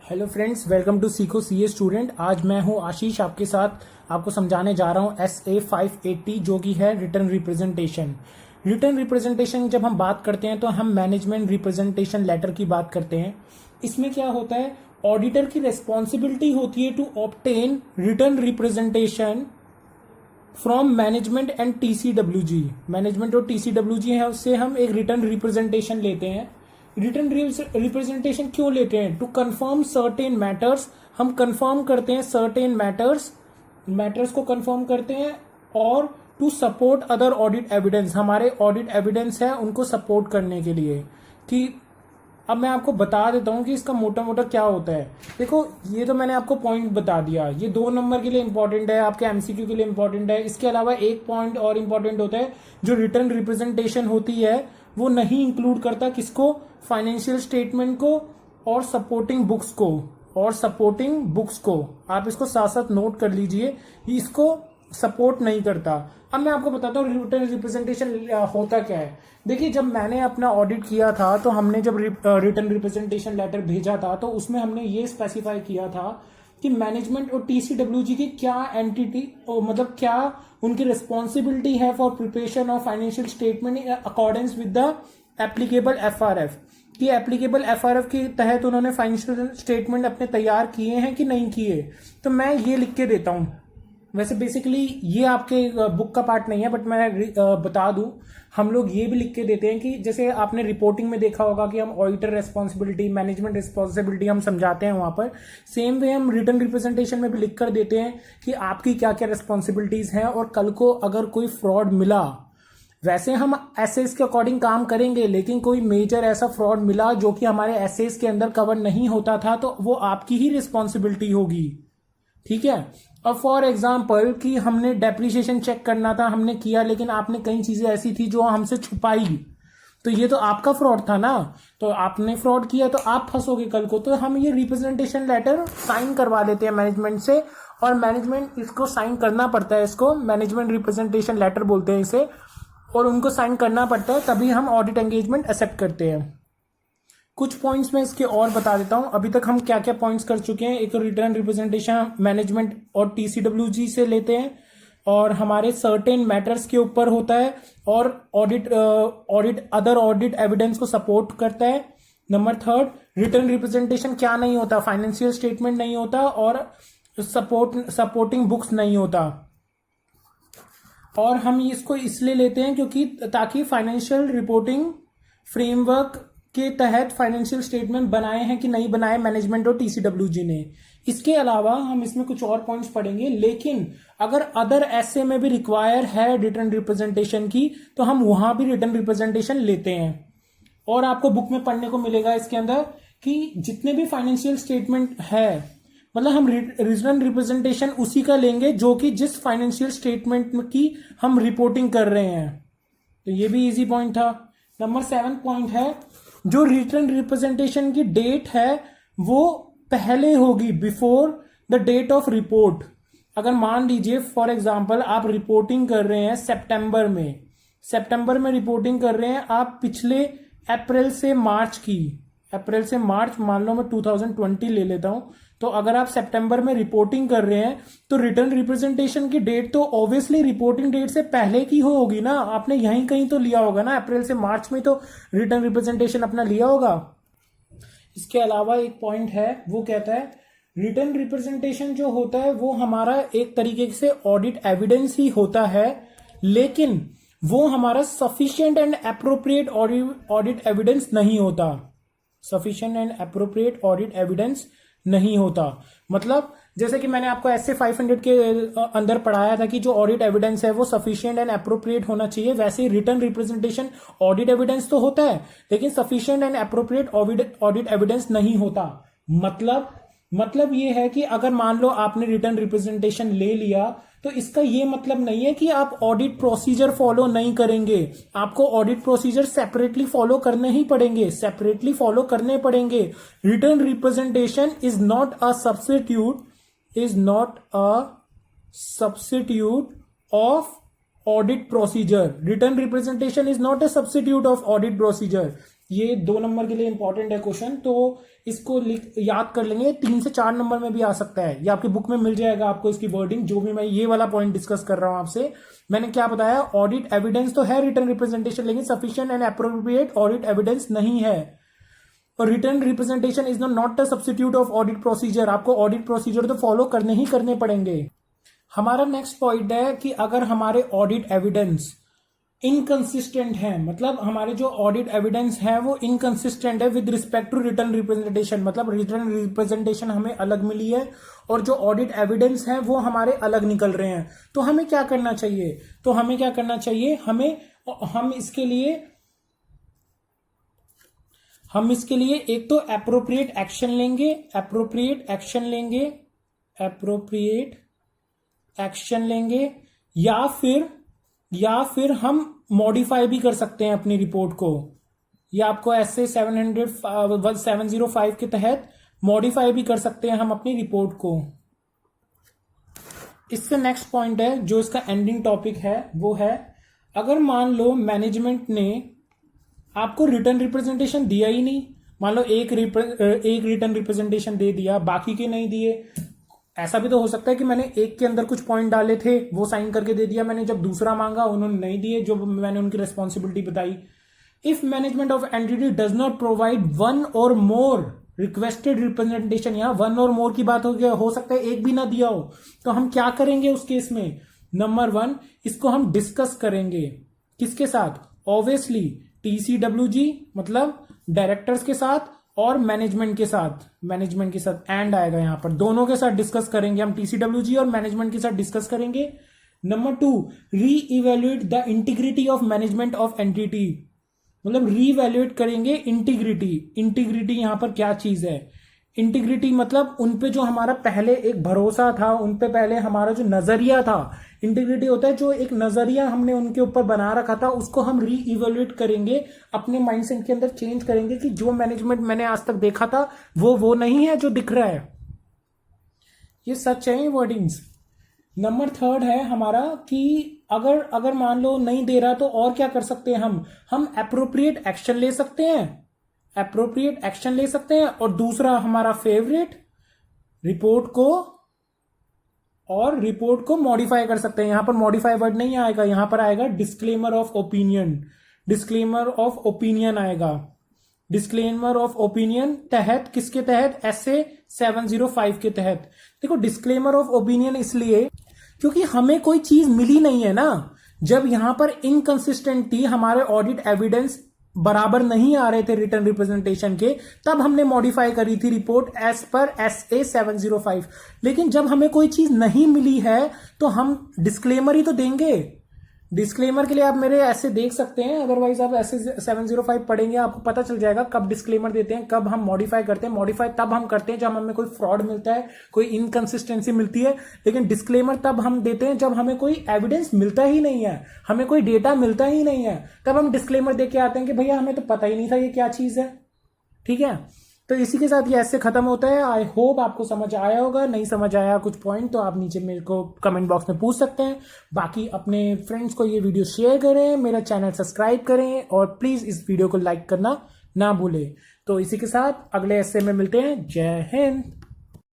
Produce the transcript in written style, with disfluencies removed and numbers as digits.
Hello friends, welcome to सीखो CA student. आज मैं हूं आशीष, आपके साथ आपको समझाने जा रहा हूं SA 580 जो कि है रिटर्न रिप्रेजेंटेशन। रिटर्न रिप्रेजेंटेशन जब हम बात करते हैं तो हम मैनेजमेंट रिप्रेजेंटेशन लेटर की बात करते हैं। इसमें क्या होता है, ऑडिटर की रिस्पॉन्सिबिलिटी होती है to obtain written representation from management and TCWG। Management और TCWG है, उससे हम एक रिटर्न रिप्रेजेंटेशन लेते हैं। रिटर्न रिप्रेजेंटेशन क्यों लेते हैं? To confirm certain matters. हम कंफर्म करते हैं सर्टेन मैटर्स को कंफर्म करते हैं, और to support other audit evidence. हमारे ऑडिट एविडेंस है उनको सपोर्ट करने के लिए। कि अब मैं आपको बता देता हूं कि इसका मोटा मोटा क्या होता है। देखो, ये तो मैंने आपको पॉइंट बता दिया, ये 2 नंबर के लिए इंपॉर्टेंट है, आपके MCQ के लिए इंपॉर्टेंट है। इसके अलावा एक पॉइंट और इंपॉर्टेंट होता है, जो रिटर्न रिप्रेजेंटेशन होती है वो नहीं इंक्लूड करता किसको? फाइनेंशियल स्टेटमेंट को और सपोर्टिंग बुक्स को। आप इसको साथ साथ नोट कर लीजिए, इसको सपोर्ट नहीं करता। अब मैं आपको बताता हूँ रिटर्न रिप्रेजेंटेशन होता क्या है। देखिए, जब मैंने अपना ऑडिट किया था तो हमने जब रिटर्न रिप्रेजेंटेशन लेटर भेजा था तो उसमें हमने ये स्पेसिफाई किया था कि मैनेजमेंट और TCWG की क्या एंटिटी, मतलब क्या उनकी रिस्पॉन्सिबिलिटी है for preparation of financial statement in accordance with the applicable FRF। कि एप्लीकेबल FRF के तहत उन्होंने फाइनेंशियल स्टेटमेंट अपने तैयार किए हैं कि नहीं किए। तो मैं ये लिख के देता हूं। वैसे बेसिकली ये आपके बुक का पार्ट नहीं है, बट मैं बता दूं, हम लोग ये भी लिख के देते हैं कि जैसे आपने रिपोर्टिंग में देखा होगा कि हम ऑडिटर रेस्पॉन्सिबिलिटी, मैनेजमेंट रिस्पॉन्सिबिलिटी हम समझाते हैं वहां पर। सेम वे हम रिटर्न रिप्रेजेंटेशन में भी लिख कर देते हैं कि आपकी क्या क्या रिस्पॉन्सिबिलिटीज हैं, और कल को अगर कोई फ्रॉड मिला, वैसे हम एसेस के अकॉर्डिंग काम करेंगे, लेकिन कोई मेजर ऐसा फ्रॉड मिला जो कि हमारे एसेस के अंदर कवर नहीं होता था, तो वो आपकी ही रिस्पॉन्सिबिलिटी होगी। ठीक है। अब फॉर एग्जाम्पल कि हमने डेप्रिसिएशन चेक करना था, हमने किया, लेकिन आपने कई चीजें ऐसी थी जो हमसे छुपाई, तो ये तो आपका फ्रॉड था ना। तो आपने फ्रॉड किया तो आप फंसोगे कल को। तो हम ये रिप्रेजेंटेशन लेटर साइन करवा लेते हैं मैनेजमेंट से, और मैनेजमेंट इसको साइन करना पड़ता है। इसको मैनेजमेंट रिप्रेजेंटेशन लेटर बोलते हैं इसे, और उनको साइन करना पड़ता है, तभी हम ऑडिट एंगेजमेंट एक्सेप्ट करते हैं। कुछ पॉइंट्स में इसके और बता देता हूं। अभी तक हम क्या क्या पॉइंट्स कर चुके हैं। एक तो रिटर्न रिप्रेजेंटेशन मैनेजमेंट और TCWG से लेते हैं, और हमारे सर्टेन मैटर्स के ऊपर होता है, और अदर ऑडिट एविडेंस को सपोर्ट करता है। नंबर 3, रिटर्न रिप्रेजेंटेशन क्या नहीं होता? फाइनेंशियल स्टेटमेंट नहीं होता, और सपोर्टिंग बुक्स नहीं होता। और हम इसको इसलिए लेते हैं क्योंकि ताकि फाइनेंशियल रिपोर्टिंग फ्रेमवर्क के तहत फाइनेंशियल स्टेटमेंट बनाए हैं कि नहीं बनाए मैनेजमेंट और TCWG ने। इसके अलावा हम इसमें कुछ और पॉइंट्स पढ़ेंगे, लेकिन अगर अदर एसए में भी रिक्वायर है रिटर्न रिप्रेजेंटेशन की, तो हम वहां भी रिटर्न रिप्रेजेंटेशन लेते हैं। और आपको बुक में पढ़ने को मिलेगा इसके अंदर कि जितने भी फाइनेंशियल स्टेटमेंट है, मतलब हम रिटर्न रिप्रेजेंटेशन उसी का लेंगे जो कि जिस फाइनेंशियल स्टेटमेंट की हम रिपोर्टिंग कर रहे हैं। तो ये भी इजी पॉइंट था। नंबर 7 पॉइंट है, जो रिटर्न रिप्रेजेंटेशन की डेट है वो पहले होगी, before the date of report. अगर मान लीजिए फॉर एग्जांपल आप रिपोर्टिंग कर रहे हैं सितंबर में रिपोर्टिंग कर रहे हैं आप पिछले अप्रैल से मार्च मान लो मैं 2020 ले लेता हूं। तो अगर आप सितंबर में रिपोर्टिंग कर रहे हैं तो रिटर्न रिप्रेजेंटेशन की डेट तो ऑब्वियसली रिपोर्टिंग डेट से पहले की होगी ना। आपने यहीं कहीं तो लिया होगा ना, अप्रैल से मार्च में तो रिटर्न रिप्रेजेंटेशन अपना लिया होगा। इसके अलावा एक पॉइंट है, वो कहता है रिटर्न रिप्रेजेंटेशन जो होता है वो हमारा एक तरीके से ऑडिट एविडेंस ही होता है, लेकिन वो हमारा sufficient and appropriate audit evidence नहीं होता। Sufficient and appropriate audit evidence नहीं होता। मतलब जैसे कि मैंने आपको ऐसे 500 के अंदर पढ़ाया था कि जो ऑडिट एविडेंस है वो सफिशिएंट एंड एप्रोप्रिएट होना चाहिए, वैसे ही रिटर्न रिप्रेजेंटेशन ऑडिट एविडेंस तो होता है, लेकिन sufficient and appropriate audit evidence नहीं होता। मतलब ये है कि अगर मान लो आपने रिटर्न रिप्रेजेंटेशन ले लिया, तो इसका ये मतलब नहीं है कि आप ऑडिट प्रोसीजर फॉलो नहीं करेंगे। आपको ऑडिट प्रोसीजर सेपरेटली फॉलो करने ही पड़ेंगे, written representation is not a substitute of audit procedure. Written representation is not a substitute of audit procedure. ये 2 नंबर के लिए इंपॉर्टेंट है क्वेश्चन, तो इसको याद कर लेंगे, 3 से 4 नंबर में भी आ सकता है, ये आपकी बुक में मिल जाएगा आपको इसकी वर्डिंग। जो भी मैं ये वाला पॉइंट डिस्कस कर रहा हूं आपसे, मैंने क्या बताया, ऑडिट एविडेंस तो है रिटर्न रिप्रेजेंटेशन, लेकिन sufficient and appropriate audit evidence नहीं है। और written representation is not the substitute of audit procedure, आपको ऑडिट प्रोसीजर तो फॉलो करने ही करने पड़ेंगे। हमारा नेक्स्ट पॉइंट है कि अगर हमारे ऑडिट एविडेंस इनकंसिस्टेंट है, मतलब हमारे जो ऑडिट एविडेंस है वो इनकंसिस्टेंट है with respect to written representation, मतलब रिटर्न रिप्रेजेंटेशन हमें अलग मिली है और जो ऑडिट एविडेंस है वो हमारे अलग निकल रहे हैं, तो हमें क्या करना चाहिए, हम इसके लिए एक तो एप्रोप्रिएट एक्शन लेंगे या फिर हम मॉडिफाई भी कर सकते हैं अपनी रिपोर्ट को, या आपको ऐसे 705 के तहत मॉडिफाई भी कर सकते हैं हम अपनी रिपोर्ट को। इससे नेक्स्ट पॉइंट है जो इसका एंडिंग टॉपिक है, वो है अगर मान लो मैनेजमेंट ने आपको रिटर्न रिप्रेजेंटेशन दिया ही नहीं, मान लो एक रिटर्न रिप्रेजेंटेशन दे दिया, बाकी के नहीं दिए। ऐसा भी तो हो सकता है कि मैंने एक के अंदर कुछ पॉइंट डाले थे, वो साइन करके दे दिया, मैंने जब दूसरा मांगा उन्होंने नहीं दिए जो मैंने उनकी रिस्पॉन्सिबिलिटी बताई। If management of entity does not provide one और मोर रिक्वेस्टेड रिप्रेजेंटेशन, यहाँ वन और मोर की बात हो सकता है एक भी ना दिया हो, तो हम क्या करेंगे उस केस में, नंबर 1 इसको हम डिस्कस करेंगे किसके साथ, ऑब्वियसली TCWG मतलब डायरेक्टर्स के साथ और मैनेजमेंट के साथ एंड आएगा यहां पर, दोनों के साथ डिस्कस करेंगे हम, TCWG और मैनेजमेंट के साथ डिस्कस करेंगे। नंबर 2 री evaluate the integrity of management of entity, मतलब री इवेल्युएट करेंगे इंटीग्रिटी यहां पर क्या चीज है, इंटीग्रिटी मतलब उनपे जो हमारा पहले एक भरोसा था, उनपे पहले हमारा जो नजरिया था, इंटीग्रिटी होता है जो एक नजरिया हमने उनके ऊपर बना रखा था, उसको हम री इवेल्युएट करेंगे, अपने माइंडसेट के अंदर चेंज करेंगे कि जो मैनेजमेंट मैंने आज तक देखा था वो नहीं है जो दिख रहा है। ये सच है वर्डिंग्स। नंबर 3 है हमारा कि अगर मान लो नहीं दे रहा तो और क्या कर सकते हैं हम एप्रोप्रिएट एक्शन ले सकते हैं और दूसरा हमारा फेवरेट रिपोर्ट को मॉडिफाई कर सकते हैं। यहां पर मॉडिफाई वर्ड नहीं आएगा, यहां पर आएगा डिस्क्लेमर ऑफ ओपिनियन आएगा। डिस्क्लेमर ऑफ ओपिनियन तहत किसके तहत, SA 705 के तहत। देखो डिस्क्लेमर ऑफ ओपिनियन इसलिए क्योंकि हमें कोई चीज मिली नहीं है ना, जब यहां पर इनकंसिस्टेंट थी, हमारे ऑडिट एविडेंस बराबर नहीं आ रहे थे रिटर्न रिप्रेजेंटेशन के, तब हमने मॉडिफाई करी थी रिपोर्ट एज पर SA 705। लेकिन जब हमें कोई चीज नहीं मिली है तो हम डिस्क्लेमर ही तो देंगे। डिस्क्लेमर के लिए आप मेरे ऐसे देख सकते हैं, अदरवाइज आप ऐसे 705 पढ़ेंगे आपको पता चल जाएगा कब डिस्क्लेमर देते हैं, कब हम मॉडिफाई करते हैं। मॉडिफाई तब हम करते हैं जब हमें कोई फ्रॉड मिलता है, कोई इनकंसिस्टेंसी मिलती है, लेकिन डिस्क्लेमर तब हम देते हैं जब हमें कोई एविडेंस मिलता ही नहीं है, हमें कोई डेटा मिलता ही नहीं है, तब हम डिस्क्लेमर दे के आते हैं कि भैया हमें तो पता ही नहीं था ये क्या चीज है। ठीक है, तो इसी के साथ ये ऐसे खत्म होता है। आई होप आपको समझ आया होगा, नहीं समझ आया कुछ पॉइंट तो आप नीचे मेरे को कमेंट बॉक्स में पूछ सकते हैं। बाकी अपने फ्रेंड्स को ये वीडियो शेयर करें, मेरा चैनल सब्सक्राइब करें और प्लीज इस वीडियो को लाइक करना ना भूलें। तो इसी के साथ अगले ऐसे में मिलते हैं। जय हिंद।